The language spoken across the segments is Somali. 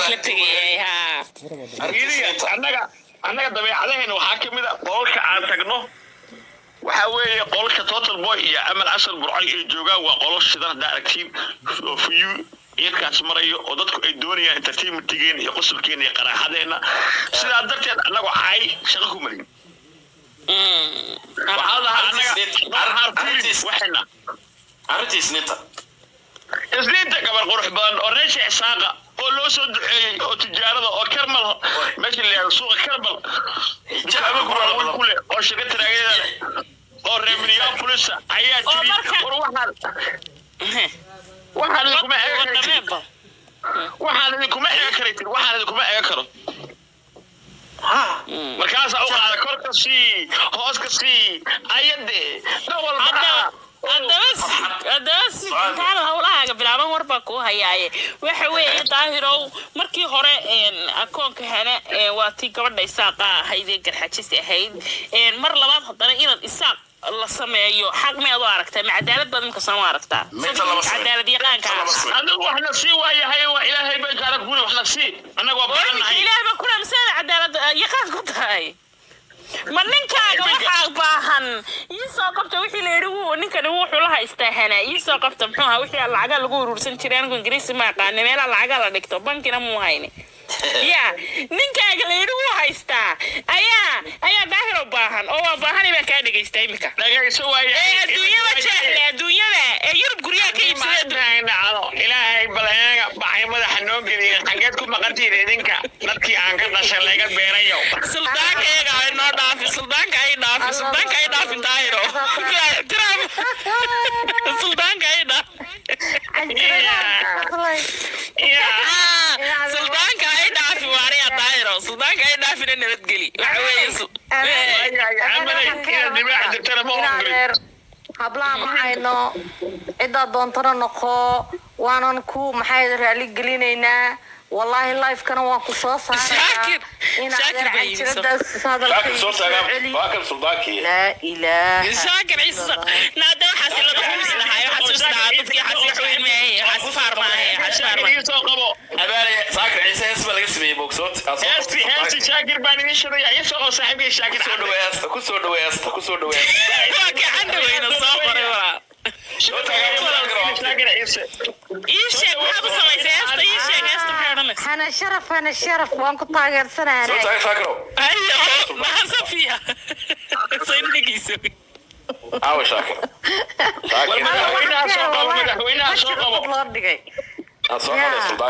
لتجيها أنا دبي علينا وحاكم إذا قولك عن تجنو وحاول قولك توتال بوي يا أمل أصل برعي الجوجا وقولش ده دايركتين فيو يركز مريو ودتك الدنيا ترتيب تجين يقص الكين يقرأ هذا سيدا درت أنا وعاي شغلكم ملين وهذا أنا عارفين وحنا عرفتي سنيتا سنيتا قبل قروح بان وريش عساقة ولو صد أو تجارة أو كرمل ماشي اللي سوق كرمل كرمل كله كله أو شركة رجال أو رمليا بوليس عيال تري وواحد لكم أكرت واحد لكم أكرت واحد لكم أكرت مركز أو على كركسي هاسكسي أيدي دول بقى أدرس تعال هؤلاء قبل عمان وربكو هياي وحوي ظاهروا مركي هراء أكون كهنا واتي قبل إساقة هيدي كرحتشي هيد مر لبعض حضرنا إلى الإساق الله سمعيه حق ما يضاركته مع عدالة بدل كسام عرفته عدالة دي قانك أنا وإحنا سي ويا هاي وإلهي بيك على كونه وإحنا سي أنا وبعنا إلهي بكره مسألة عدالة يقان كنت هاي ما ninkaaga waxa baahan isoo qabta wixii la yiraahdo ninkan wuxuu la haystaa isoo qabta muxuu wixii lacag lagu urursan jiray anigu ingiriisi ma aqaan meel lacag la dhigto bankina muu hayne ya ninkaaga la yiraahdo haystaa ayaa daahiro baahan oo baahan inay ka dhageystay imika dhageyso waayay adduunyada yurub guriga ka iibsadeen ilaahay balayaga baxay madaxa noo geliyay xageed ku maqantiin idinka dadkii aan ka dhashay laga beerayo suldaankeega inoo dhaafi suldaanka ay dhaafi daahiro suldaanka ay dhaafi suldaanka ay dhaafi waariya daahiro suldaanka ay dhaafi nabadgeli waxa weeye hablaha maxayno cidda doontana noqo waanan ku maxay raali gelinaynaa والله اللايف كانوا واقف صوص شاكر باكر صداقي لا إله شاكر عيسى نادى حاسي لو خمس لها حاسس نادى حاسي حوين معي حاسي فار معي حاسي فار معي أبالي شاكر عيسى اسمه اللي اسمه بوكسوت اسمي شاكر باني مشري عيسى أو صاحبي شاكر كسر دويست باكي عنده وين الصابر أنا الشرف وأنكم طاقر سنة أيوه ما صفيها صينك يسوي أو شاكر وينها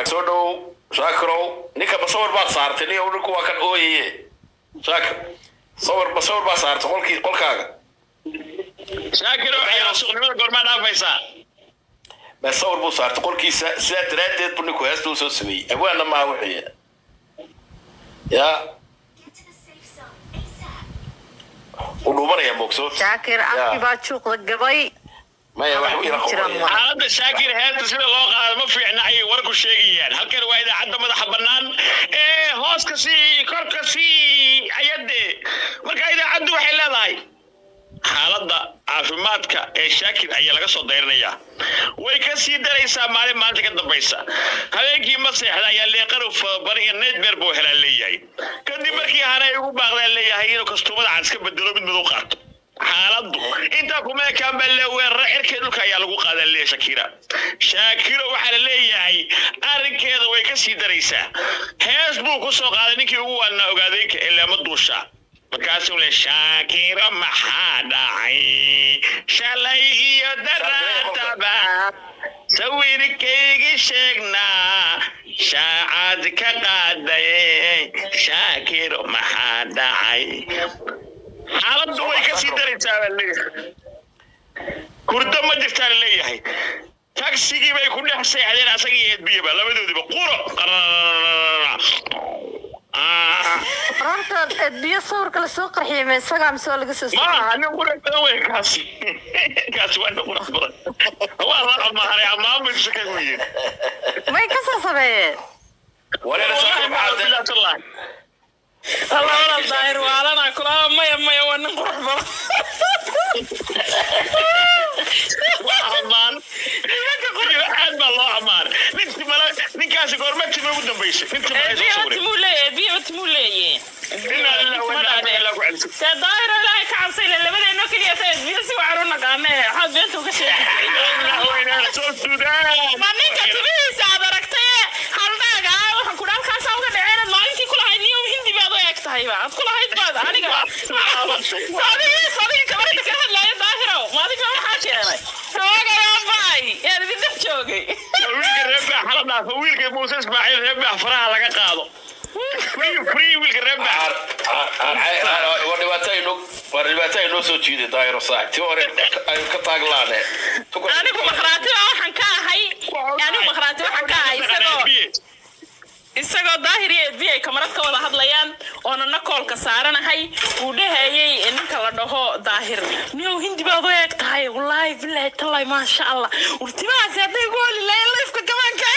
سودو شاكرو نيكا بصور بقى صارت لي ونكو وكان أوي شاكر بصور بقى صارت قول كاغا شاكر يا سوق نمر قرما نافيسا بس صور بو صارت قول كي سات رادت بنكو هستو سو سمي أبوانا ما وحي يا ونمر يا مقصود شاكر أخي باتشوق القبي ما يا وحوي رقم هذا شاكر هذا سيد الله قال ما في عنا وركو شيئين هل كان واحد عند مدح بنان هوس كسي كركسي عيدي مركا إذا عنده وحلا ذاي xaaladda caafimaadka ee shaakir ayaa laga soo dayranaya way ka sii daraysaa maalin maanta ka dambaysa habeenkii ma seexda ayaa leeqaro bari iyo nightmare buu helaa leeyahay kadib markii aanay ugu baaqdeen leeyahay inuu kastuumada aan iska bedelo mid madow qaato xaaladdu inta kuma kaamale weerar cirka dhulka ayaa lagu qaadan leeyahay shaakiro waxa la leeyahay arrinkeeda way ka sii daraysaa hees buu ku soo qaaday ninkii ugu waana ogaaday ilaa ma duusha markaasuu le shaakiro maxaa dhacay shalay iyo daraataba sawirkaygi sheegnaa shaacad ka qaaday shaakiro maxaa dhacay xaaladdu way ka sii daraysaa baa leeyahay kurdo ma jirtaa la leeyahay tagsigii bay ku dhex seexdeen asaga iyo edbiyaba labadoodiba quro رانت الدنيا صور كل سوق رحيم السلام سؤال قصص ما أنا أقول لك وين كاسي وين أقول لك هو الله ما هري ما بيشكل وين ما يكسر صبي ولا رسالة الله الله ولا الظاهر ولا أنا كلها ما وانا نروح وأمان عاد بالله أمان نكاس قرمت ما بدهم بيش أنت ما تمولي دايرة لا كعصي لما بدنا ناكل يا سيد بيسي وعرونا قامه حد بينتو كشيء ما نيك تبيس هذا ركتي هل ده وحن كنا كاسا وكدعينا ما أنتي كل هاي نيوم هندي بعضو يكتهي بعض كل هاي بعض أنا قا صديق كمان تكره لا يظاهره ما ذيك ما حاجة أنا شوقي يا باي يا بدك شوقي ويلك الربع حلنا ويلك موسى إسماعيل ربع فرح لك قاضو فري ويلك الربع ودhibaatay noo soo jiiday daayiro saac tii hore ay ka taaglaane anigu makhraati waxaan ka ahay isagoo daahir iyo edbi ay kamarad ka wada hadlayaan oonana koolka saaranahay uu dhahayay ninka la dhaho daahir niyow hindi baad u eeg tahay wallaahi bilaahi tallahi maasha allah urtimahaasi hadday gooli lahayn lifka gabaanka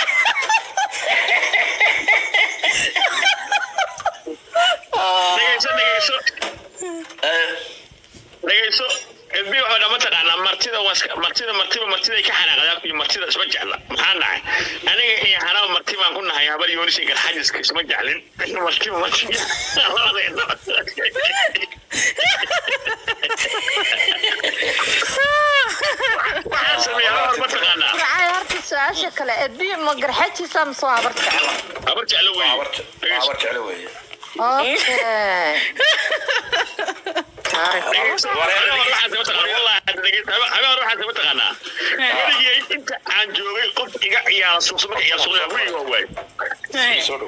dhegeyso edbi waxaa dhama taqaanaa martida ka xanaaqdaa iyo martida isma jecla maxaa dhacay aniga iyo xanaa marti baan ku nahay habar yoonis iyo garxajiska isma jeclin waxaan sameeyaa hor ma taqaanaa horta su-aasha kale edbi ma garxajiisa mise waa habar jeclo habar jeclo weeye aan joogay qof iga ciyaara suuqsama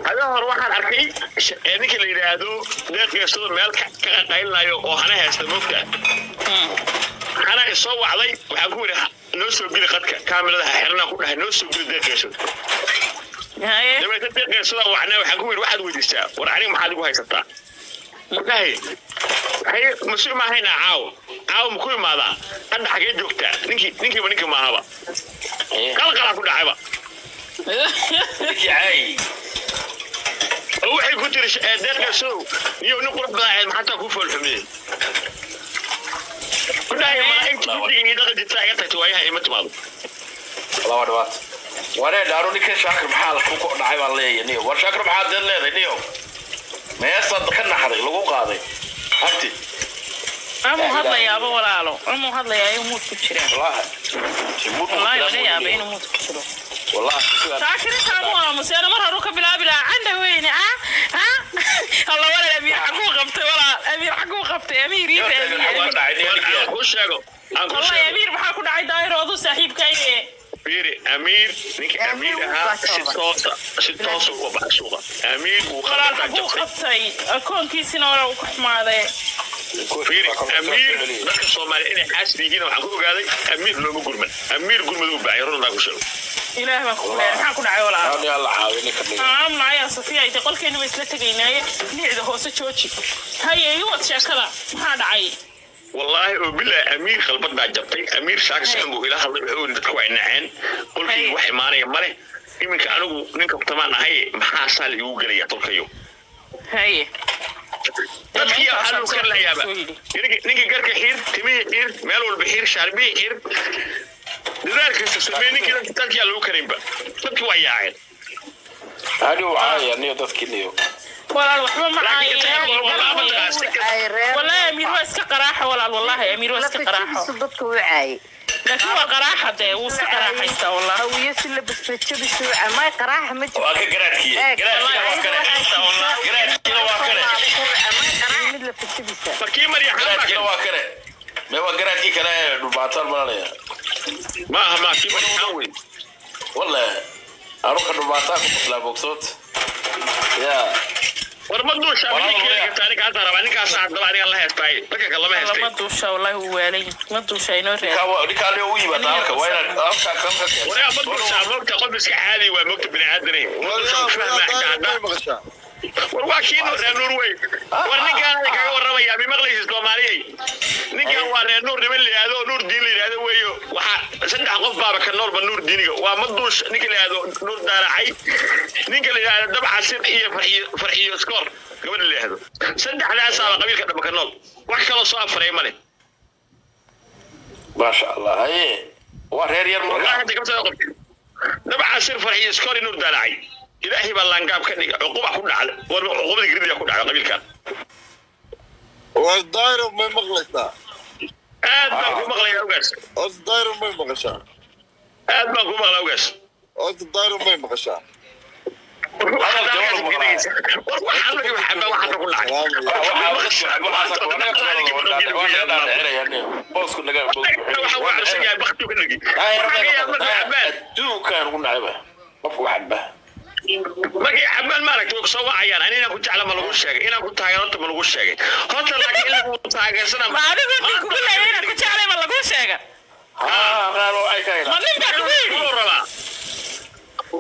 hada hor waxaan arkay ninka la yidhaahdo deeqeesado meel ka qaqaylinayo oo hana haysta moogta hana isoo wacday waxaan ku yidhi noo soo geli qadka kaamiradaha xirnaa ku dhahay noo soo geli deeqeesado dabeeta deeqeesada wacnaa waxaan ku yidhi waxaad weydiistaa war aniga maxaad igu haysataa markahay mas-uul ma ahayna caawo ma ku imaadaa hadda xagee joogtaa ninkiiba ninka maahaba qalqalaa ku dhacayba waxay ku tiri deeqeesow niyow nin qurux badan ahayd maxataa kuu foolxumiyey ku dhahay malaaigta guddiga iyo dhaqan jirtaa iga tagta waayaha ima timaado laba dhibaat waree dhaaro ninkan shaakir maxaa ku dhacay baan leeyahay niyo war shaakir maxaad deed leedahay niyo meesad ka naxday lagu qaaday abti amu hadlayaaba walaalo amu hadlayaa inuu muud ku jiraan wallahi laga yaaba inuu muud ku jiro wallahi shaakir intaan waa museena mar horu ka bilaabi lahaa canda weyne الله ولا أمير حقوق قبته ولا أمير حقوق قبته أمير يبي والله أمير بحاكو داعي داير وضو صاحب كاية أمير نيك أمير ها ستوصل وبعشوقة أمير ولا حقوق قبته أكون كيسنا ولا وكحما هذا أمير بس الصومالي إني حاسس بيجينا وحقوق هذا أمير لو مقرمن أمير قرمن وبعيرون لا كشلو إله ما كله حاكو داعي ولا أنا الله عاوني كمل معايا صفية تقول كأنه بس لا تجيناي نعده هو سوتشي هاي يوت شكله هذا عاي والله وبالله أمير خلبت بعد جبتي أمير شاكس عنده إله الله يقول نتكوى النعان قل في وحي ماني ماله يمكن كأنه ننكب طبعا هاي محاسال يوجد يطلقيو هاي تبكي حلو كلا يا با نيجي قرك حير تمي حير مالو البحير شاربي حير لذلك تسميني كده تلقي على الكريم با تبكي وياعين هذا وعايا نيو تذكينيو ولا الوحمة معاي ولا أمير واسك قراحة ولا والله أمير واسك قراحة صدقك وعاي لكن هو قراحة ده واسك قراحة يستا والله هو يسل بس بتشبه شوعة ما قراحة مجد واك قراتكي فكي مريح قراتكي واكره ما هو قراتكي كلا دبعتال ماليا ما كي مريح حاول والله أروح دبعتال لا بوكسوت يا ورمضو شابيك تاريخ هذا رباني كاسع دباني الله يستاي بكك الله ما يستاي مدو شا والله هو علي مدو شا ينور ديكالي وي بتاعك وين أفكا كم كده ولا مدو شا مكت قبل سكحالي ومكت بني آدمي warwaakiin Norway war ninkaan ay kaga warramaya bimaqlaysi Soomaaliyeey ninkaan waa reer Nuur niman leeyahay Nuur diin leeyahay weeyo waxa saddex qof baaba ka noolba Nuur diiniga waa maduush ninka leeyahay Nuur daaracay ninka leeyahay dabcasir iyo farxiyo skor gabadha leeyahay saddexdaas aa qabiilka dhab ka nool wax kala soo afaray male ما شاء الله هاي ورير ير والله مرة هذا كم سنة قبل دبع سير فرحي سكوري نور دلعي إلهي باللانقاب كان عقوبة كلها على عقوبة الجريدة كلها على قبيل كان والدايرة ما مغلطة أدبا مغلى يا وقاس الدايرة ما مغشى أدبا مغلى وقاس الدايرة ما مغشى markii xabaan maaragtay ku soo wacayaan anina ku jecla ma lagu sheegay inaan ku taageerto ma lagu sheegay horta laakiin in lagu taageersana ma adigu ku leeyahay inaad ku jeclay ma lagu sheega ma nin baa kugu yidhi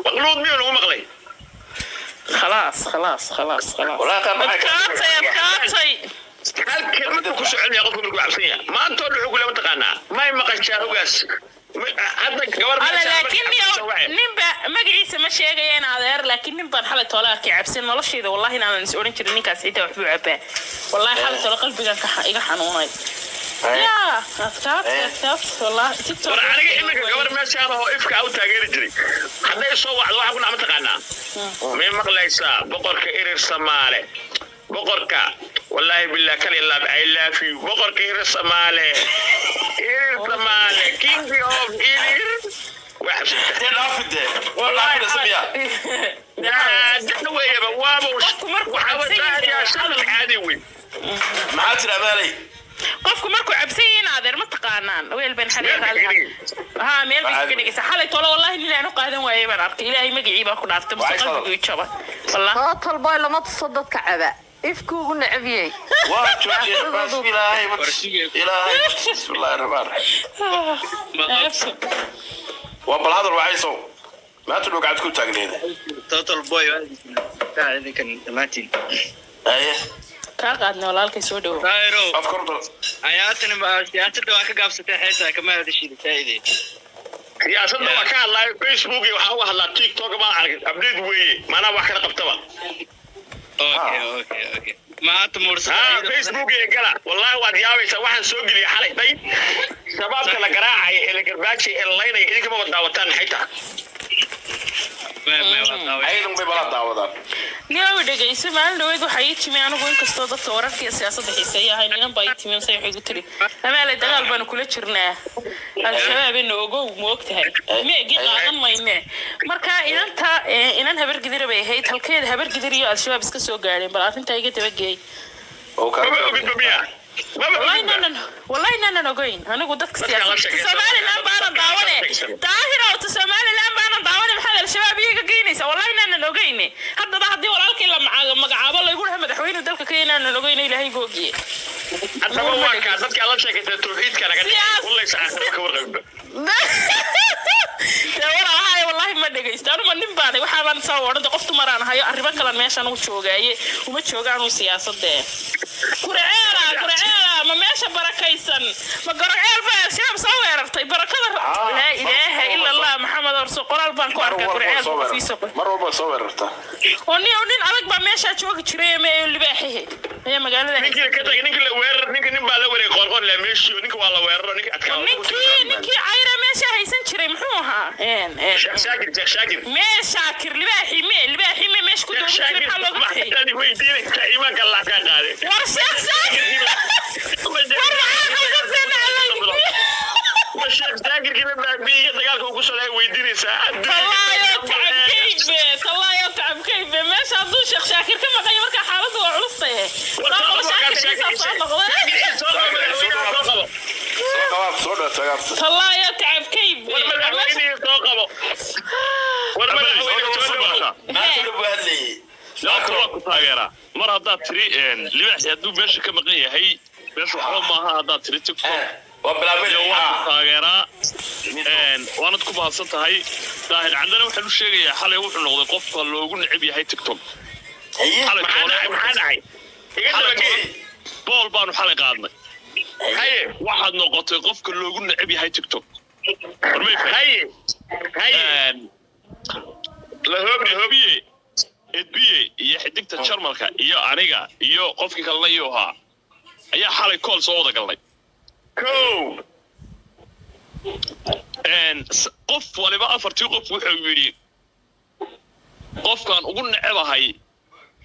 maqluud miyuu nagu maqlay خلاص خلاص خلاص خلاص والله كان معك. adkaatay hal kelmad ku soconaya qofka markuu cabsan yahay maanta oo dhuxul lama taqaanaa may maqashaa hogaas hadda gabar alla laakiin ninba magaciisa ma sheegayeen adeer laakiin nin baan xalay toole arkay cabsan nolosheeda wallahi inaan is oran jirin ninkaas xitaa waxbuu cabaa wallahi xalay toole qalbigan iga xanuunay ya adkaat wallahi war aniga imika gabar meeshaan oo ifka u taageeri jiray hadday soo wacdo waxa ku nacma taqaanaa may maqlaysaa boqorka irir Soomaale boqorka wallahi billahi kali Allah I love you boqorka irir Soomaale king of irir دين أفيد والله أفيد سميا ده ويا بوابه وحاول يا شغل عادي وين ما عاد الأمالي qofku markuu cabsan yahay adeer ma taqaanaan weel been xariiqaa ha meel bay ka dhigaysa xalay toole wallahi nin aan u qaadan waayay baan arkay ilaahay magacii baa ku dhaartay mustaqbalku ii jaba wallahi total boy lama تصدق كعبة ifkuugu nacbiyay بس إلهي بسم الله الرحمن الرحيم وابل هذا الوعيسو ما تلو قاعد تكون تاقلين total boy هذا كان ماتين ايه ka qaadna walaalkay soo dhawo طايرو افكر حياتنا ما سياسته waa ka gaabsatay xeetaa kama hada shii taayide siyaasadda waa ka hadlaa Facebook iyo waxa uu hadlaa TikTok ma arag update weeye maana wax kala qabtaba okay ma aad mursa Facebook iyo gala wallahi waad yaabaysaa waxaan soo geliyay xalay day shabaabka la garaacay ee la garbaaji ee laynay idinka ma daawataan xitaa aydan bay bala daawadaan niyow dhegayso maalin dhaweyd waxaa ii timi anigu inkastoo dadka wararka iyo siyaasadda xiiseeya ahay ninan baa ii timi say waxay igu tiri amaale dagaal baanu kula jirnaa al-shabaab ina ogow ma og tahay meegi qaadan mayne marka inan habar gidira bay ahayd halkeeda habar gidir iyo al-shabaab iska soo gaadheen bal arrintaa iga dabageey والله إننا نقولين أنا قلت لك سامعني الآن بارن داونة طاهرة وتسامعني الآن بارن داونة محل الشباب يجيني والله إننا نقولين حتى ده حدي ولا كلا مع الله يقول هم دحوين ودلك كينا نقولين إلى هي جوجي حتى ما كان ذاتك الله شكل التوحيد كان والله يسعى كورغب والله ما دقيست أنا ما نباني وحابان صور ده قفت مران هاي أربع كلام ماشان وشوجاي وما شوجان وسياسة ده كرعيرة ما ماشى بركيسن ما كرعير بس شاب صور طيب بركة لا إله إلا الله محمد رسول قرآن بانكو أركا كرعير في سوق مرة بصور ونين أرك بماشى شوك تشري ما اللي بحيه هي مقالة نيجي كده نيجي وير نيجي نبى لوري قرقر لا ماشي نيجي والله وير نيجي أتكلم نيجي عيرة ماشى هيسن تشري محوها شاكر شاكر اللي بحي مش كنت تشري حلو بحي يعني ويدينك تايما كلا كان قاعد ورشاك الشيخ زاكر كده بيجي دقالك وقصة لا ويديني ساعة الله يتعب كيف ماشي هذو شيخ شاكر كما غيرك حالته وعرصته الله يتعب كيف mar haddaad tiri libaxsi hadduu meesha ka maqan yahay meesha waxba maaha haddaad tiri TikTok taageeraa waanad ku mahadsan tahay daahir candana waxaan u sheegayaa xalay wuxuu noqday qofka loogu neceb yahay TikTok bool baanu xalay qaadnay waxaad noqotay qofka loogu neceb yahay TikTok lahobiye edbiye iyo xidigta jarmalka iyo aniga iyo qofkii kalena iyo ahaa ayaa xalay kool soo wada galnay qof waliba afartii qof wuxuu yidhi qofkaan ugu necebahay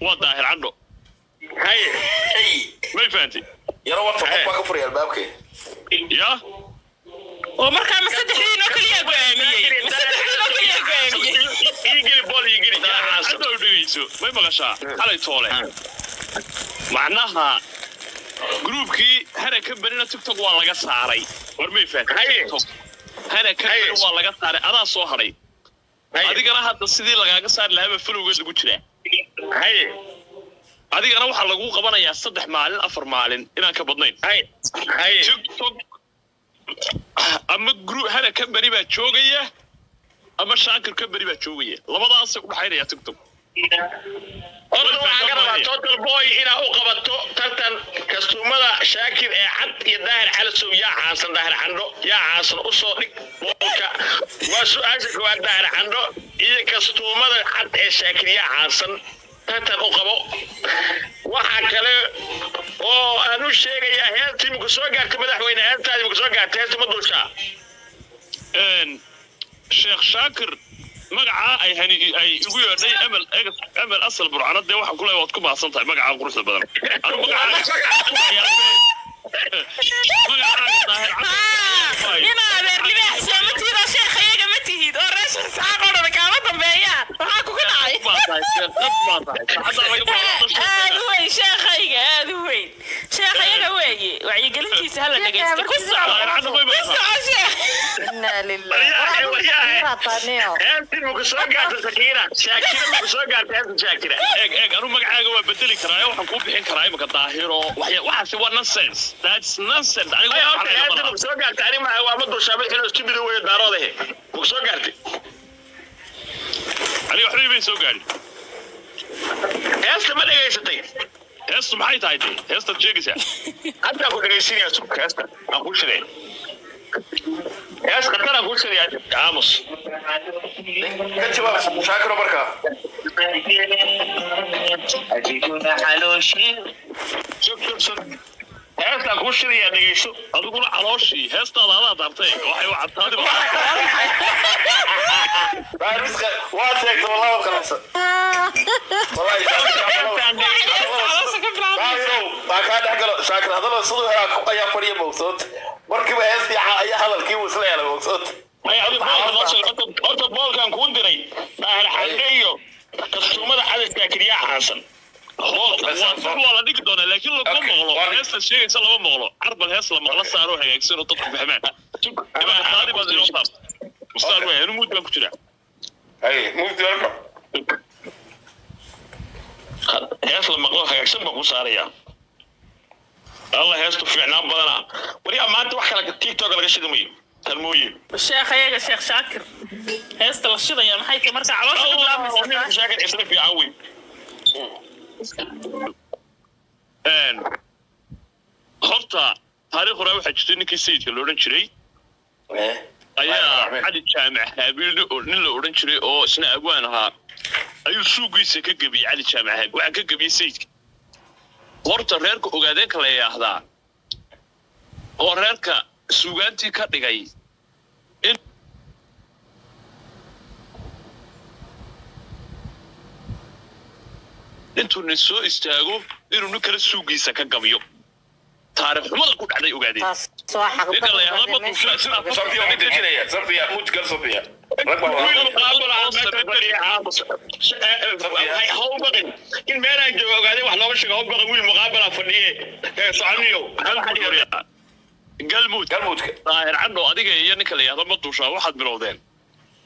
waa daahir candho haye may fahantay yaro wata qof baa ka furaya albaabkee ya oo markaa ma saddexdiinoo keliya go'aamiyey igeli bool igeli hadda u dhegeyso may maqashaa xalay toole macnaha gruubkii hana ka berina tiktok waa laga saaray war may fahantay hana ka berin waa laga saaray adaa soo hadhay adigana hadda sidii lagaaga saari lahaaba falowgeed lagu jiraa adigana waxaa lagu qabanayaa 3 maalin 4 maalin inaan ka badnayn tiktok ama group hana ka bari baa joogaya ama shaakir ka bari baa joogaya labadaas u dhaxaynaya tiktok waxaan ka rabaa total boy inaa u qabato tartan kastumada shaakir ee cad iyo daahir calasow yaa caansan daahir candho yaa caansan u soo dhig boolka waa su-aasha koowaad daahir candho iyo kastumada cad ee shaakir yaa caansan tartan u qabo waxaa kale oo aan u sheegayaa heertii muku soo gaartay madaxweyne heertaadii muku soo gaartay heertii ma dulshaa sheekh shaakir magacaa ay igu yeedhay amal asal burcanadee waxaan ku leeyahay waad ku mahadsan tahay magacaa quruxda badan anu ina adeer libaaxsoo ma tihido sheekh iyaga ma tihid oo reesha isxaaqoo dhan kaama dambeeyaan maxaa kugu dhacay aad u weyn sheekhayga aad u weyn sheekhayaga weeye wacyigelintiisa hala dhegaysto ku soco sheekh inna lillahi heertii muku soo gaartay sakiira shaakira muku soo gaartay heertii shaakira eeg anu magacaaga waa bedeli karaa waxaan kuu bixin karaa imika daahiro waxaasi waa nonsense that's nonsense anigu heertii muku soo gaartay ani waa ma dulshaabay inuu stupid weeye daaroodahe muku soo gaartay aniga waxba ibay soo gaarin heesta ma dhegaysatay heestu maxay tahay dee heestaad sheegaysaa haddaa ku dhegaysinaya subka heesta aan ku shireen hees khatar aan ku shiraya aamus ka jawaab shaakiro markaa heestaan kuu shiraya dhegayso adiguna calooshii heestaada adaa daartay waxay u cadtaadi waa sheegta wallahi wad qalabsan baa kaa dhex galo shaakir hadalo siduu helaa ayaa fadhiya bogsoota markiiba heestii ayaa hadalkii uu isla helay bogsoota horta boolkan kuu diray daahir xande iyo kastumada cadadkaa keliya caansan waa la dhigi doonaa laakiin laguma maqlo heesta sheegaysa lama maqlo carbal hees la maqlo saaroo hagaagsan oo dadku fahmaan dhibaataadi baad inoo taabta mustaar wey anu muud baan ku jiraa hees la maqlo hagaagsan baan ku saarayaa alla heestu fiicnaan badana wariyaa maanta wax kale tiktok laga shidi mayo talmooye sheekhayaga sheekh shaakir heesta la shidaya maxay tahay marka caloosha ka bilaabmaysaa shaakir isla fiican wey horta taariikh hore waxaa jirtay ninkii sayidka la odhan jiray ayaa cali jaamac haabiil nin la odhan jiray oo isna agwaan ahaa ayuu suugiisa ka gebiyey cali jaamac haabiil waxaa ka gebiyey sayidka horta reerka ogaadeenka la yidhaahdaa oo reerka suugaantii ka dhigay in intuu nin soo istaago inuu nin kale suugiisa ka gabiyo taariikh xumada ku dhacday ogaadeen in meelaan joogo ogaadeen wax looga sheego hawbaqan wiil muqaabala fadhiye soconiyo galmuudka daahir candho adiga iyo ninka la yidhahdo ma duushaa waxaad bilowdeen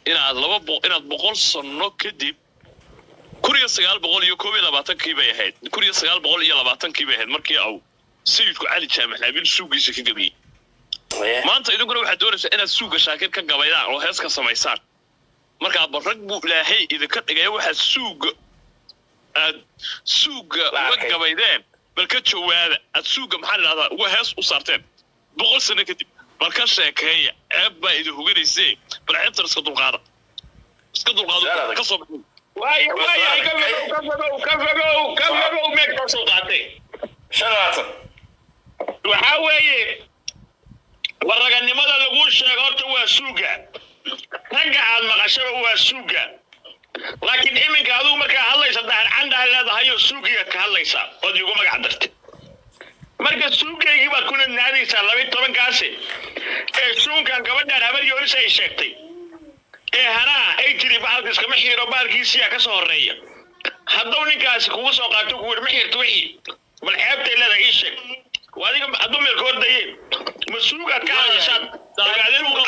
inaad 100 sano kadib 1921 bay ahayd 1920 bay ahayd markii uu sayidku cali jaamac haabiil suugiisa ka gabiyey maanta idinkuna waxaad doonaysaa inaad suuga shaakir ka gabaydaan oo hees ka samaysaan markaa barrag buu ilaahay idinka dhigaya waxaad suuga uga gabaydeen bal ka jawaaba aad suuga maxaa idhahdaa uga hees u saarteen 100 sano kadib bal ka sheekeeya ceeb baa idin huganaysee bal ceebtan iska dulqaado ka soo baxay waayo ka fogow meeg ka soo qaatay شنو waxaa weeye waraganimada lagu sheego horta waa suuga ragga aad maqashaba waa suuga laakiin iminka adigu markaa hadlaysa daahir candhaa leedahay oo suugiga ka hadlaysa ood igu magac dartay marka suugaygii baad kuna naadaysaa 12kaasi ee suunkan gabadhaan habar yoonis ay sheegtay ee hanaa ay tiri bahalka iskama xiiro baalkiisiyaa ka soo horreeya hadduu ninkaasi kugu soo qaato kugu yidhi ma xiirto wixii bal xeebtay leedahay ii sheeg waa adiga hadduu meelka hordaye ma suugaad ka hadashaad ogaadeen uga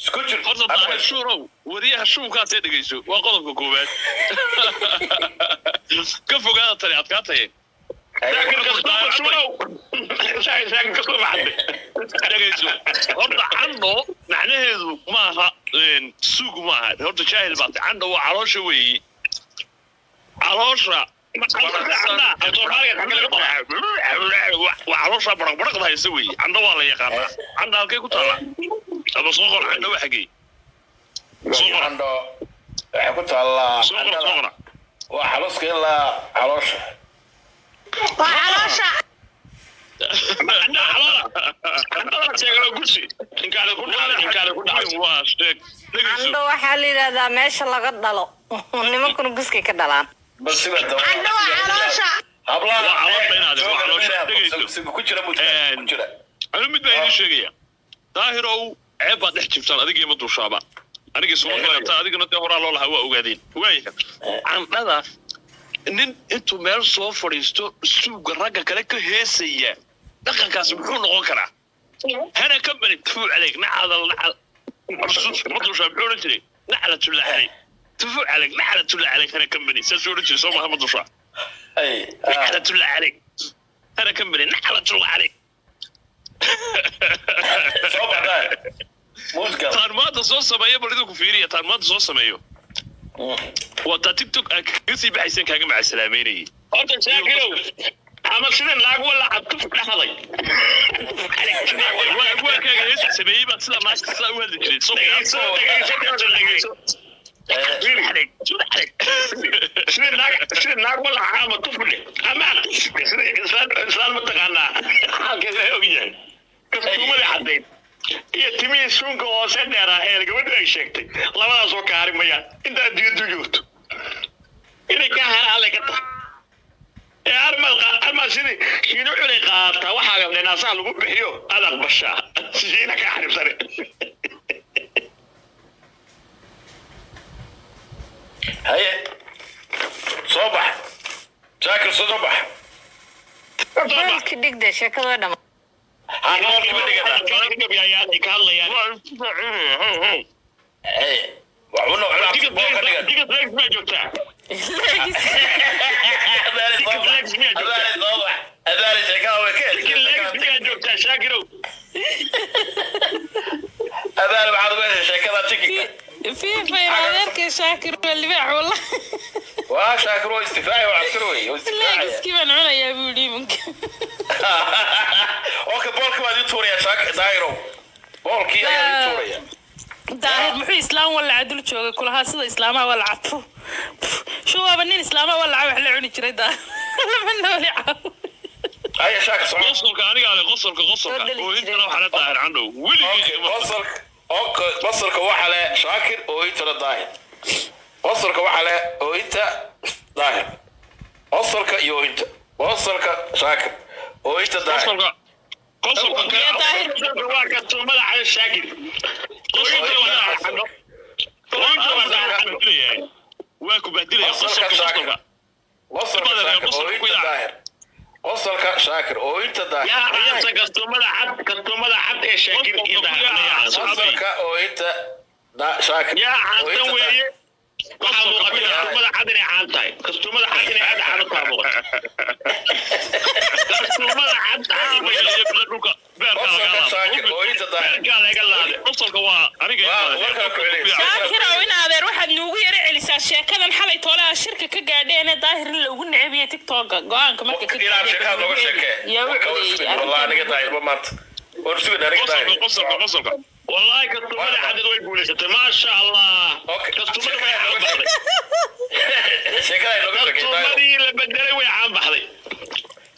isku jir horta daahir shuurow wariyaha shuunkaasee dhegeyso waa qodobka koowaad ka fogaada tani adkaataye dhegeyso horta candho macnaheedu maaha suug maaha horta jaahil baatay candho waa caloosha weeyi caloosha waa caloosha baraqbaraqda haysa weeyi candho waa la yaqaanaa candho halkay ku taallaa ama soo qor candho waa xagee candho waxay ku taallaa waa xaluska ilaa caloosha وعلاشة عنده waxaa la yiraahdaa meesha laga dhalo nimankuna guskay ka dhalaan bas sida عنده وعلاشة أنا متى يجي شيء ظاهر أو عيب بعد نحكي بسان أديك يمدو شابا أنا سوون كلام أديك نتي هورا الله هوا وقاعدين وين عن هذا إن أنتم مال صوفر يستو سوق الرجال كلك هيسية دقن كاس بكون غكرة هنا كمل تفوق عليك نعل نعل مدو شابعون تري نعل تلا عليك تفوق عليك نعل تلا عليك هنا كمل سجور تري صوبها مدو شاب أي نعل تلا عليك هنا كمل نعل تلا عليك taarmaada soo sameeyo bal idinku fiiriya taarmaada soo sameeyo wada tiktok kasi baxaysan kaaga macasalaameynayay horta shaakirow ama sidan laag wala abtuf dhaxday waa kaaga hees sameeyay baad sida maanta sida u hadli jiray sidan laag wala ama tufle ama islaan mataqaanaa halkeeda ogyahay kastumada caddeyd iyo timihii suunka hoose dheeraa ee gabadhu ay sheegtay labadaas oo kaari mayaan intaad diyadu joogto inay ka haraalay ka tahay ee armaa sidii shiino culay qaataa waxaa dhinaasaha lagu bixiyo aad aqbashaa shiina ka xaribsane haye soo bax shaakir soo bax beelki dhigde sheekada dhama في غيرك شاكر اللي بيع والله شاكر واستفاعي وعسكروي لا كيف انا يا بودي ممكن اوكي بولك ما توريا شاك دايرو بولكي يا توريا داهر محي اسلام ولا عدل جوجا كلها سida islaamaha wala cadfo شو waa banin islaamaha wala wax la cuni jiray daa lama nooli caaw ay shaak soo qosolka aniga ale qosolka oo inta waxa la daahir candhow weligii qosolka waxa le shaakir oo inta la daahir qosolka waxa le oo inta daahir qosolka iyo inta qosolka shaakir oo inta daahir qosolka يا داهر waa kastumada cali shaakir waa ku bahdilaya qosolka qosolka shaakir oo inta daahir yaa caasa kastumada cad ee shaakir iyo daahir qosolka oo inta shaakir yaa caasa weeye waxaa muuqata kastumada cad inay caan tahay kastumada cad inay aad caan u tahay muuqata kastumada cad qosolka shaakir oo inta daahir beerkaa laga laade qosolka waa aniga شاكر وين هذا واحد نوغي يرعلسا sheekadan xalay toolaha shirka ka gaadheena daahir la ugu necbiye tiktok go'aanka marka ka ilaa sheekada looga sheekay wallahi aniga daahir ma maanta warsuga aniga daahir qosolka والله كتومة عدد وين بوليسة ما شاء الله كتومة ما يعرف بحري شكرا لو شكرا كتومة دي اللي بدري وين عم بحري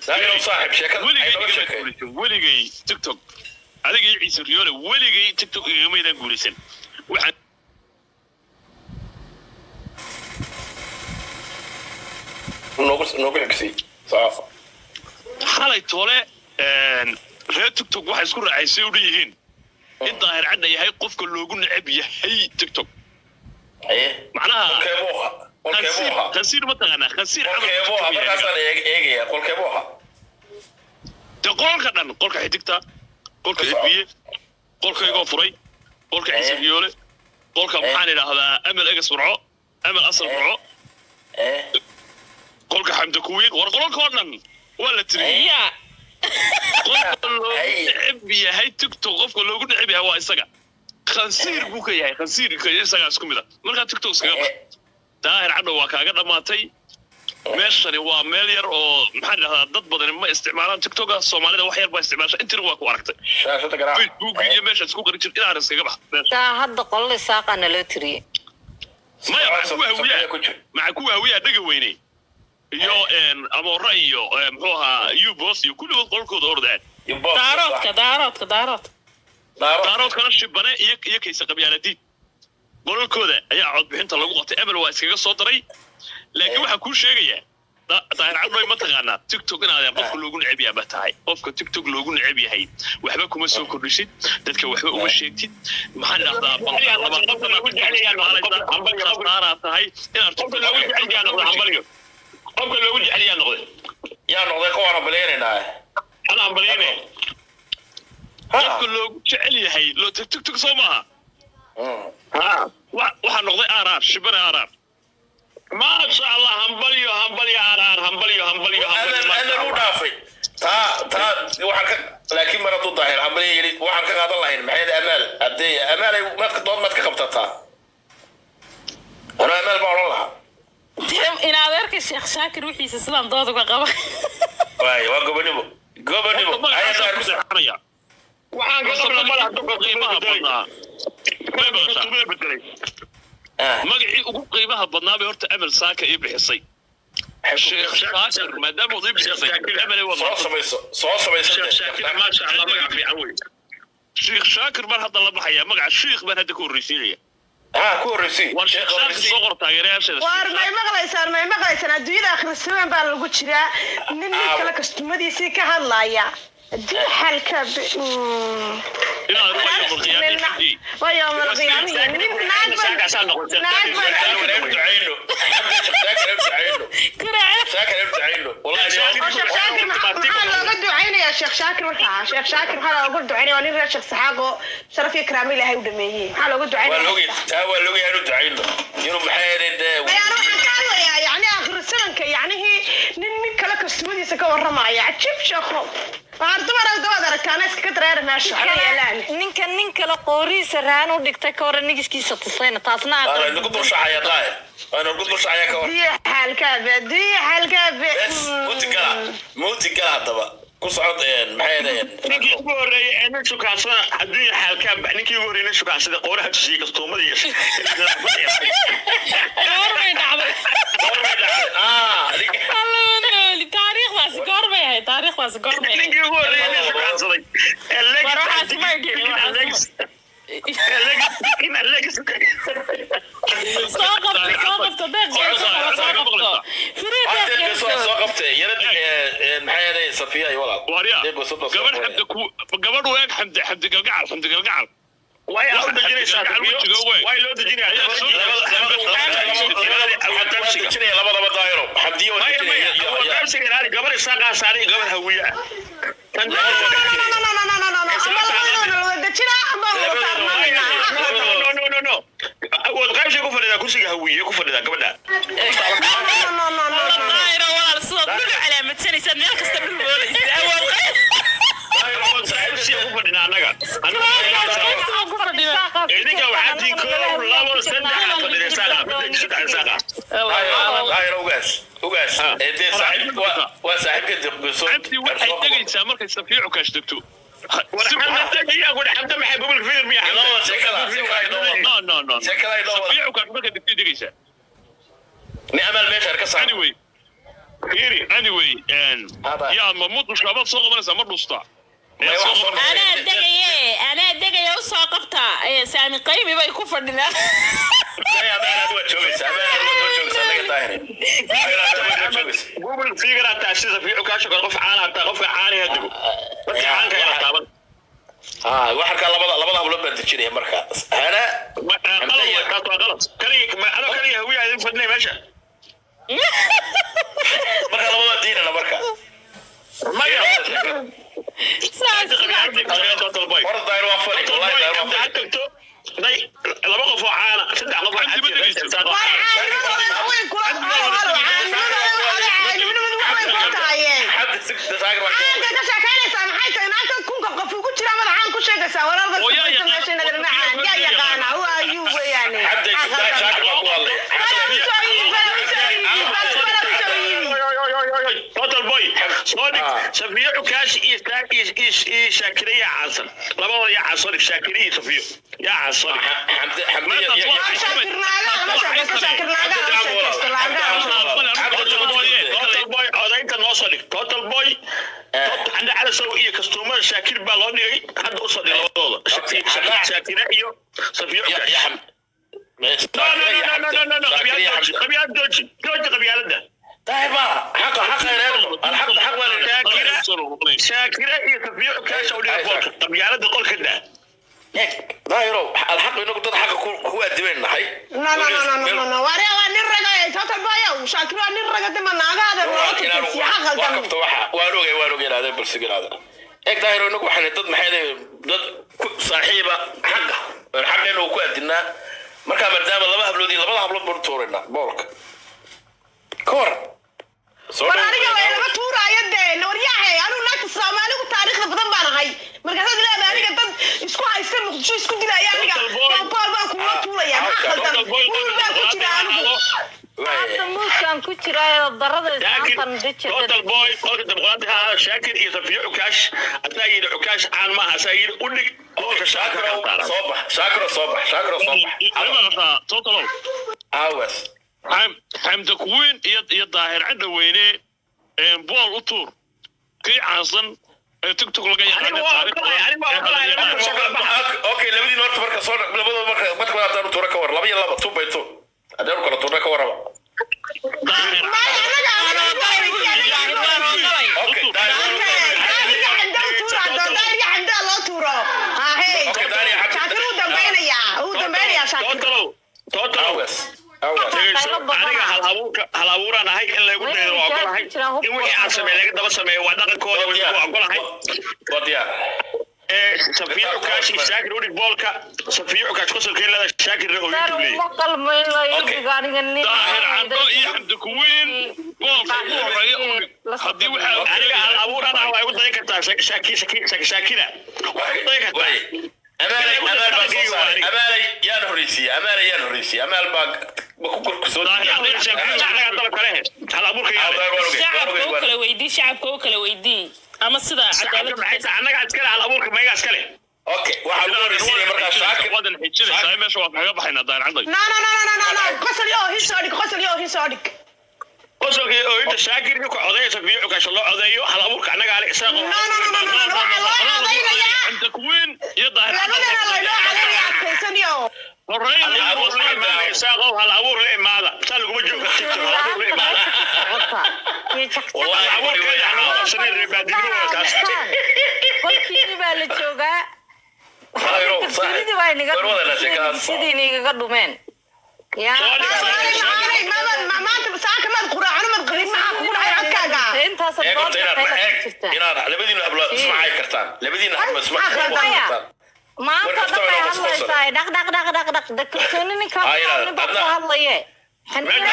داير صاحب شكرا weligii tiktok adiga iyo ciise riyoole weligay tiktok igamaydaan guulaysan waxaan noogu xigsi saafo xalay toole reer tiktok waxay isku raacaysay u leeyihiin in daahir cadda yahay qofka loogu necab yahay tiktok macnaha khasiir ma taqaanaa khasiir markaasaan eegaya qolkeebuha de qolka dhan qolka xidigta qolka xidbiye qolka igoo furay qolka ciise riyoole qolka maxaan idhaahdaa amal egas burco amal asal burco qolka xamda kuwiin war qolka oo dhan waa la tiriyey ya qofka loogu necab yahay tiktok qofka loogu necab yahay waa isaga khansiir buu ka yahay khansiirka isagaa isku mid a markaa tiktok iskaga bax daahir cadhow waa kaaga dhammaatay meeshani waa meel yar oo maxaan idhahdaa dad badan ma isticmaalaan tiktoka soomaalida wax yar baa isticmaasha intina waa ku aragtay shaashada garaac facebook iyo meesha isku qari jir inaan iskaga bax taa hadda qolada saaqana loo tiriyey maya maca kuwa hawiyaa dhaga weyne iyo amoora iyo muxuu ahaa ubos iyo kulligood qolkooda ordaan daaroodkana shibane iyo kaysa qabyaaladiid qololkooda ayaa codbixinta lagu qotay amal waa iskaga soo daray laakiin waxaan kuu sheegayaa daahir cadhoy ma taqaanaa tiktok inaadeen qofka loogu necab yahay ba tahay qofka tiktok loogu necab yahay waxba kuma soo kordhisid dadka waxba uma sheegtid maxaan idhahdaa balqasaara tahay inaad qofka loogu jecel yaa noqday yaa noqday ka waana baleynaynaa ana ambaleyne qofka loogu jecel yahay tiktok soo maaha waxaa noqday araar shibane araar maasha allah hambalyo amal u dhaafay taa waxaan ka laakiin mar hadduu daahir hambalyo yeli waxaan ka qaadan lahayn maxay amaal haddee amaalay dood maad ka qabtataa ano amaal baa odhan lahaa in adeerka sheekh shaakir wixiisa sidaan dood uga qaba waay waa gobonimo waxaan ka qabna madaxa qiimaha badnaa magacii ugu qiimaha badnaa bay horta amal saaka ii bixisay sheekh shaakir maadaama uu ii bixisay amal waa soo samayso maasha allah magac fiican wey sheekh shaakir baan hadda la baxaya magaca sheekh baan hadda ka horreysiinaya ku horreysay war sheekh shaakir soo qor taageerayaasheeda war may maqlaysaan adduunyada akhrisamaan baa lagu jiraa nin kale kastumadiisii ka hadlaya حالك ويوم القيامة شيخ شاكر مرحبا شيخ شاكر هلا اقول دعيني وانا غير شخص حاجه شرف يكرامي لهي ودميه هلا اقول دعيني والله لو دعينه يوم بحيرد يعني اخر السنه يعني هي نين كلا كسمديسا كورمايا عجب شيخو ninka la qooriisa raan u dhigtay ka hore nigiskiisa tusayna taasna lagu dulshacaya daahir waana lagu dulshacaya ka hor muuti gala haddaba ku socod maxay ninkii ugu horreeyay nin shukaasada adduunya xaalkaa ninkii ugu horreeyay shukaasada qooraha tusiyey kastuumada iyo taariikhdaas goormay ninkii ugu horreeyay shukaasaday gabadh weeg xamdi galgacal way akhda jiraysaa way loo dejinaya labadaba daahiro xamdiyo gabar isaaqaa saaray gabar hawiya awood qaybshay ku fadhidaa kursiga hawiye ku fadhidaa gabadha meel kasta idinka waxaa tiin koow labo saddex fadhidaa ugaas dee saaxiib waa saaxiibka dibqiso cabdi waxay tegaysaa markay safiicu kaash degto anyway yaa ma mudushaabaad soo qabanaysaa ma dhustaa أنا دقيقة وساقبتها سامي قيمي بيكون فردنا قوم فيقرا تاسيس في عكاش قف عانا قف عاني هدو بس عانك يا طابن waxaa ka labada hablood baan dejinaya marka ana غلط كلي انا كلي هوي هذه فدني ماشي marka labada diinana marka ما يا hor daayir waa fali wallahi daayir waa fali laba qof oo caana saddex qof oo توتال بوي صادق سفية عكاش إيش شاكرية عاصر لما يا عاصر شاكرية سفية يا عاصر توتال بوي عند على سوية كستومر شاكر بالوني حد أصل للوضع شاكرة إيو سفية عكاش لا قبيلة دوجي قبيلة ده طيب حق شاكرة يتبيع كاش أو ليفوك طب يا رد قول كده دايرو الحق إنه ضد حق هو أدمين حي لا واريا نرجع توتال بايا وشاكرة نرجع دم ناقة هذا وقفت واروجي هذا بالسجل هذا إيه دايرو إنه وحنا ضد محيط ضد صاحبة حق إنه هو أدينا مركب مردام الله هبلودي الله هبلود برتورنا بورك كور ورانيga way laga tuuraayeen waryahay anu naagta Soomaaligu taariikhda badan baan ahay markaas ilaa aniga dad isku haysta muqdisho isku dilaya aniga baan ku tuuraya ma khaldan ku jira anigu hadda muusan ku jira darada isaan dejin توتال بوي قلت دبقاتها شاكر يتبيع عكاش أتايد عكاش عن ما هسايد ودك شاكر صبح أنا توتال عاوز حمد كوين يظاهر عنده وينه بول أطور كي عاصن تيك توك لقى اوكي لبدي نورت marka soo labada marka aad tuura ka war laba iyo laba tubayto adeer kala tuura ka waraba aniga hal abuuraan ahay in lagu dheero waa ogolahay in wixii aan sameeyay laga daba sameeyo waa dhaqankooda waa ogolahay wadiya safiyo cukaash shaakir udig boolka safiyo cukaash qosolka ilaa shaakir oo YouTube ma qalmay la yigaaniga nin daahir cando iyo xamd kuwiin boolka horeeya hadii waxa aniga hal abuuraan ah way u dayn kartaa shaakira way u dayn kartaa أمالي يا نهريسي أمال باق بكوكل كسود شعبك وكلا ويدي أما السدا عدالة أنا قاعد أتكلم على أبوك ما يقاس أوكي واحد نهريسي مركز شاكر ودن حجري ساي مش واقف حاجة بحنا داير عندك لا قصل يو هيسودك قصلك أنت شاكر يوك عضية سفيع وكاش الله عضية على أبوك أنا قاعد إساق عند كوين يظهر الرأي إساقه على أبوك ليه ماذا سألوا بجوك والله أبوك يعني أصلا الربادين كل كيني بالجوجا sidii way niga dhumeen ya maanta saaka ma quraan ma qrin ma ku dhacay codkaaga intaas labadiina hablo ismacay kartaan labadiina hablo ismacay kartaan maanta waxay hadlaysaa dhaq daktoonini ka hadlaye labadiina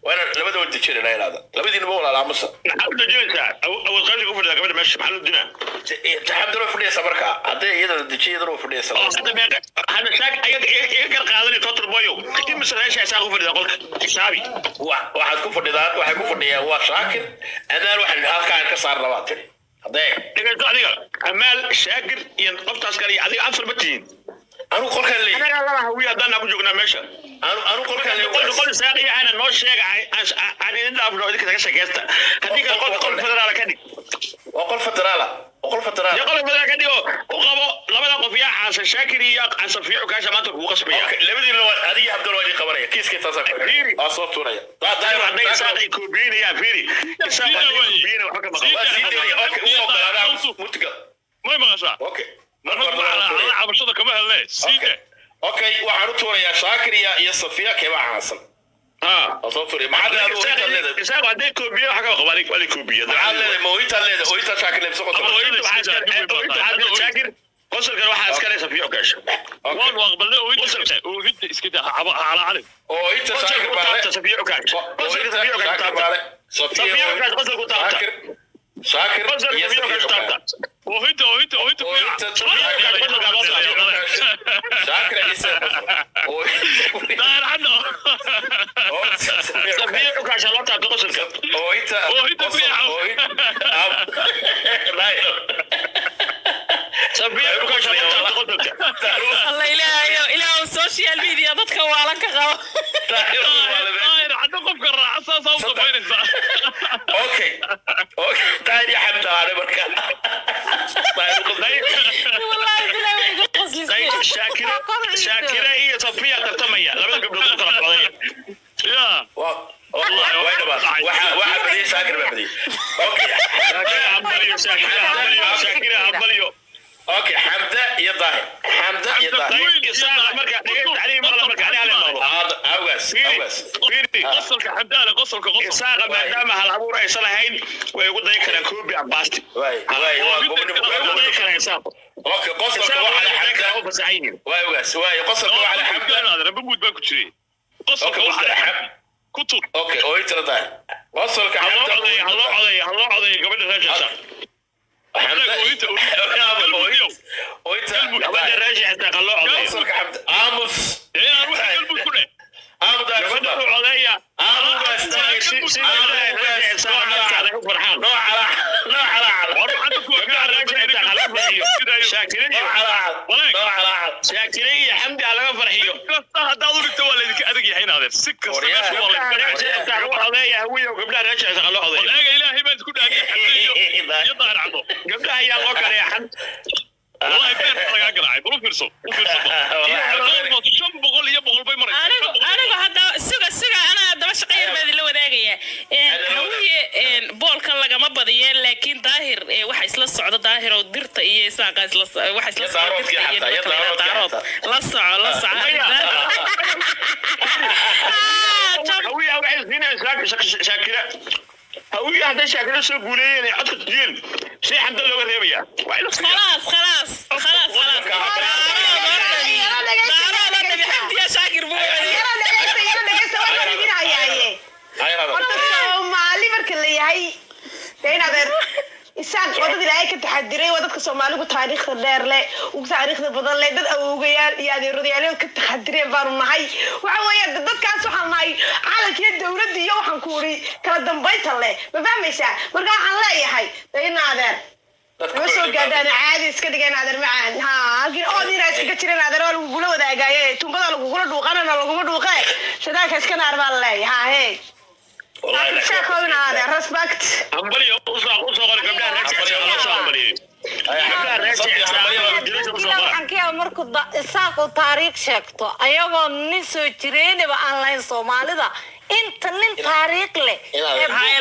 وانا لبدا ودي جيرنا هذا لبدينا بقول على عمصه الحمد لله اول قبل كفر ده قبل ماشي محل الدنيا الحمد لله فدي صبرك هذا يدا دجي يدرو فدي صبر هذا شاك ايغ قادني توتر بويو كي مسرش اساق فدي قولك حسابي واحد كفديدان waxa ku fadhiya waa shaakir amaan waxaan halkaan ka saar labaad tiri haday adiga amaal shaakir iyo qoftaas kale adiga afar batiin anu qolkan leey anaga laba hawiye haddaan ku joognaa meesha anu qolkan leey qol saaqiya ana noo sheegay aan idin dhaafno idinka kaga sheekaysta haddii ka qol federaal ka dhig وقل فترة وقل فترة يقول فدرال ka dhigo u qabo labada qof yaa xasan shaakir iyo xasan fiicu kaasha maanta ku qasbaya labadii adiga Abdul Wadi qabanaya kiiska taasoo turaya daayir hadday saaqay koobinaya fiiri saaqay koobinaya waxa ka maqan ما مغشى اوكي على عبشده كما هله سيده اوكي waxaan u tuurayaa Shaakir iyo Safiya kee baa xasan أصوتوري ما حد له ويتا ليه إسحاق عندك كوبية حاجة قبالك ولا كوبية ما حد له ويتا ليه ويتا شاكر لبسه ويتا شاكر وصل كان واحد عسكري سفيه وكاش وان وقبل له ويتا ويتا اسكده على علم ويتا شاكر بالله سفيه وكاش وصل سفيه وكاش سفيه وكاش وصل كنت شاكر يا سفيه وكاش وهيدا شاكر يسا داير عنه سفيه وكاش الله تعطي قصلك وهيدا سفيه وكاش الله تعطي قصلك الله إلهي السوشيال ميديا ضدك وعلنك غو داير عنه قف قرع أساسا وصبين اوكي داير يا حمد على بركة والله شاكرة هي صفية ترتمية لما قبل يا والله وين بقى واحد بدي شاكر بدي اوكي شاكرة عباليو اوكي حمدة يا ظاهر حمدة يا ظاهر يساق مركع عليه مرة مركع عليه على الموضوع هذا اوغس فيري قصلك حمدانة قصلك يساق ما دام هالعبور اي صلاحين ويقول ذيك انا كوبي عباستي واي اوكي قصلك على حمدة واي اوغس واي قصلك على حمدة انا بموت باكو تشري قصلك على حمدة كتب اوكي اويت رضا قصلك حمدة الله عضي قبل الرجل حمدة وانت قبل الرجل حتى قالوا عضي قصلك حمدة امس ايه اروح قلبي كله امس قبل عضي شاكرين حمدي على فرحيو هذا ضروري تولي ذيك ادق حين هذا سكه والله هويه وقبلها رجع شغلوا عضي الهي ما تكون يظهر عنه قبلها هي الله كان يا حمد والله بين فرق قراعي ضروري فرصه شنب بقول يا بقول باي مره أنا هذا سجى أنا دمشق غير بدي اللي وداعية هوي بول كان لقى ما بدي لكن ظاهر واحد يسلا الصعود ظاهر ودرت إيه ساق يسلا واحد يسلا الصعود لصع هوي أو عايز هنا شاكرة هوي هذا شاكرة سو قولين حط الدين شيء حد لو غريبيا خلاص حمد يا شاكر بو إنسان ودد إلهي كتحدري ودد كسومالي تاريخ دير له وتاريخ بدل له دد أوجيال يا رودي عليه كتحدري بارو معي وعويا دد كان سبحان معي على كده دولة دي يوم حنكوري كلا دنبيت الله ما فهميش مرجع عن لا يا هاي دينا هذا بس وقعد أنا عادي إسكت جاي نادر معان ها لكن أودي ناس كتير نادر ولا بقوله وده جاي توم بدل بقوله دوقنا ولا بقوله دوقة شداك إسكت نارب الله ها هي والله شاكونا هذا رسبكت أمبلي أوصل قبلها رجع أمبلي waxaan ka yaabaa markuu isaaqo taariikh sheegto ayagoo nin soo jireenaba aan lahayn Soomaalida inta nin taariikh leh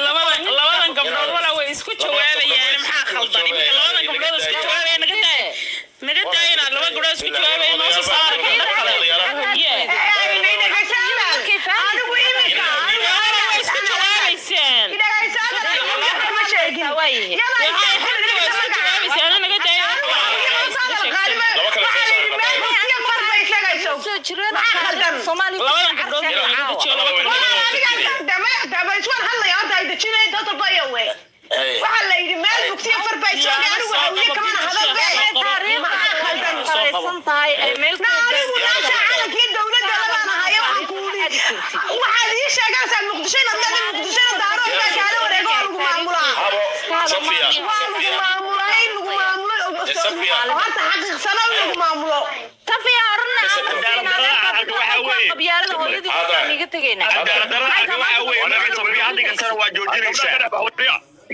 labadan gabdhood wala way isku jawaabayaan maxaa khaldan iminka labadan gabdhood isku jawaabayaan naga daayina laba gabdhood isku jawaabayaan noo soo saar horta xaqiiqsano inuu maamulo tafiya arna qabyaalada hooyadii waxaan iga tagaynaa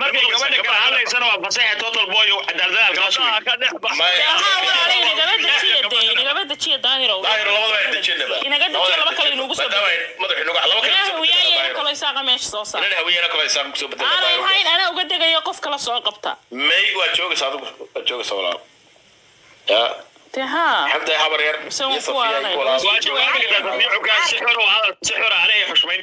markay gabadha kala hadlaysana waa fasaxa total boy cadaaladaha kala suuy inaga dajiya daahiro labada dejinaba inaga dajiya laba kale inuu soo madaxu nuga laba kale kale saaqa meesha soo saar inaan hawiyana kale saaqa soo beddelay ana uga degayo qof kala soo qabta may waa joogaysaa adigu waa joogaysaa walaal ya taha حتى خبر ير واجب عليك تدفيعك سحر وهذا السحر عليه حشمين